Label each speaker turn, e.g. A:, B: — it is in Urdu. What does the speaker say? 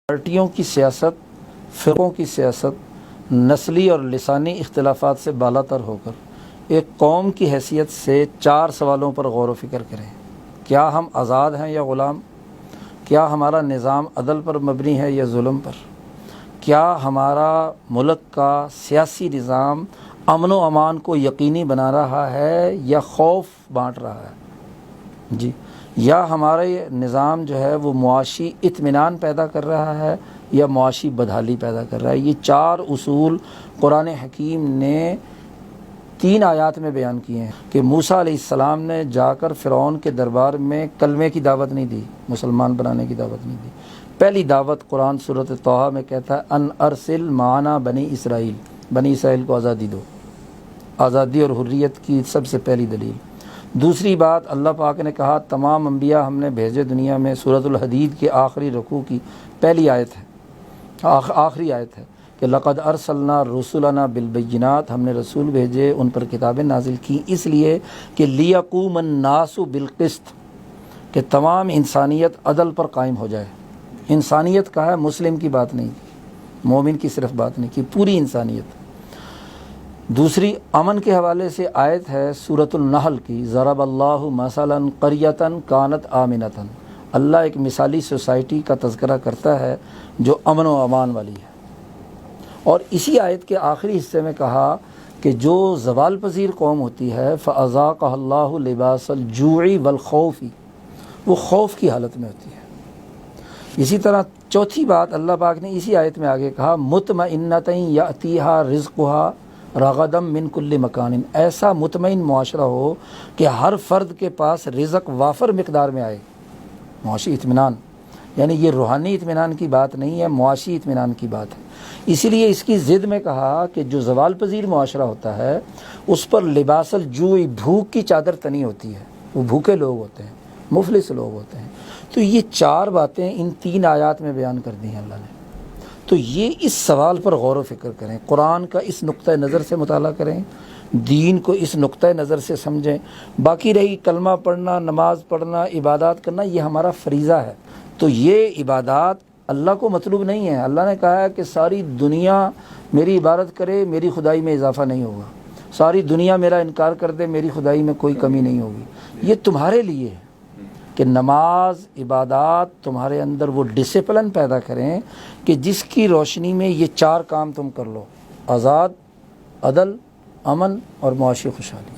A: پارٹیوں کی سیاست، فرقوں کی سیاست نسلی اور لسانی اختلافات سے بالا تر ہو کر ایک قوم کی حیثیت سے 4 سوالوں پر غور و فکر کریں۔ کیا ہم آزاد ہیں یا غلام؟ کیا ہمارا نظام عدل پر مبنی ہے یا ظلم پر؟ کیا ہمارا ملک کا سیاسی نظام امن و امان کو یقینی بنا رہا ہے یا خوف بانٹ رہا ہے؟ یا ہمارا یہ نظام جو ہے وہ معاشی اطمینان پیدا کر رہا ہے یا معاشی بدحالی پیدا کر رہا ہے؟ یہ 4 اصول قرآن حکیم نے 3 آیات میں بیان کیے ہیں کہ موسیٰ علیہ السلام نے جا کر فرعون کے دربار میں کلمے کی دعوت نہیں دی، مسلمان بنانے کی دعوت نہیں دی۔ پہلی دعوت قرآن سورۃ طٰہٰ میں کہتا ہے ان ارسل معنا بنی اسرائیل، بنی اسرائیل کو آزادی دو، آزادی اور حریت کی سب سے پہلی دلیل۔ دوسری بات اللہ پاک نے کہا تمام انبیاء ہم نے بھیجے دنیا میں، سورۃ الحدید کے آخری رکوع کی پہلی آیت ہے، آخری آیت ہے کہ لقد ارسلنا رسلنا بالبینات، ہم نے رسول بھیجے، ان پر کتابیں نازل کی، اس لیے کہ لیقوم الناس بالقسط، کہ تمام انسانیت عدل پر قائم ہو جائے۔ انسانیت کا ہے، مسلم کی بات نہیں، مومن کی صرف بات نہیں کی، پوری انسانیت۔ دوسری امن کے حوالے سے آیت ہے سورۃ النحل کی، ضرب اللہ مثلا قریۃ کانت آمنۃ۔ اللہ ایک مثالی سوسائٹی کا تذکرہ کرتا ہے جو امن و امان والی ہے، اور اسی آیت کے آخری حصے میں کہا کہ جو زوال پذیر قوم ہوتی ہے فَأَذَاقَهَا اللَّهُ لِبَاسَ الْجُوعِ وَالْخَوْفِ، وہ خوف کی حالت میں ہوتی ہے۔ اسی طرح چوتھی بات اللہ پاک نے اسی آیت میں آگے کہا مطمئنۃ یأتیہا رزقہا رغدم من کل مکان، ایسا مطمئن معاشرہ ہو کہ ہر فرد کے پاس رزق وافر مقدار میں آئے۔ معاشی اطمینان، یعنی یہ روحانی اطمینان کی بات نہیں ہے، معاشی اطمینان کی بات ہے۔ اسی لیے اس کی ضد میں کہا کہ جو زوال پذیر معاشرہ ہوتا ہے اس پر لباس الجوع، بھوک کی چادر تنی ہوتی ہے، وہ بھوکے لوگ ہوتے ہیں، مفلس لوگ ہوتے ہیں۔ تو یہ 4 باتیں ان 3 آیات میں بیان کر دی ہیں اللہ نے۔ تو یہ اس سوال پر غور و فکر کریں، قرآن کا اس نقطہ نظر سے مطالعہ کریں، دین کو اس نقطہ نظر سے سمجھیں۔ باقی رہی کلمہ پڑھنا، نماز پڑھنا، عبادات کرنا، یہ ہمارا فریضہ ہے۔ تو یہ عبادات اللہ کو مطلوب نہیں ہے۔ اللہ نے کہا ہے کہ ساری دنیا میری عبادت کرے، میری خدائی میں اضافہ نہیں ہوگا، ساری دنیا میرا انکار کر دے، میری خدائی میں کوئی کمی نہیں ہوگی۔ یہ تمہارے لیے ہے کہ نماز، عبادات تمہارے اندر وہ ڈسپلن پیدا کریں کہ جس کی روشنی میں یہ 4 کام تم کر لو: آزاد، عدل، امن اور معاشی خوشحالی۔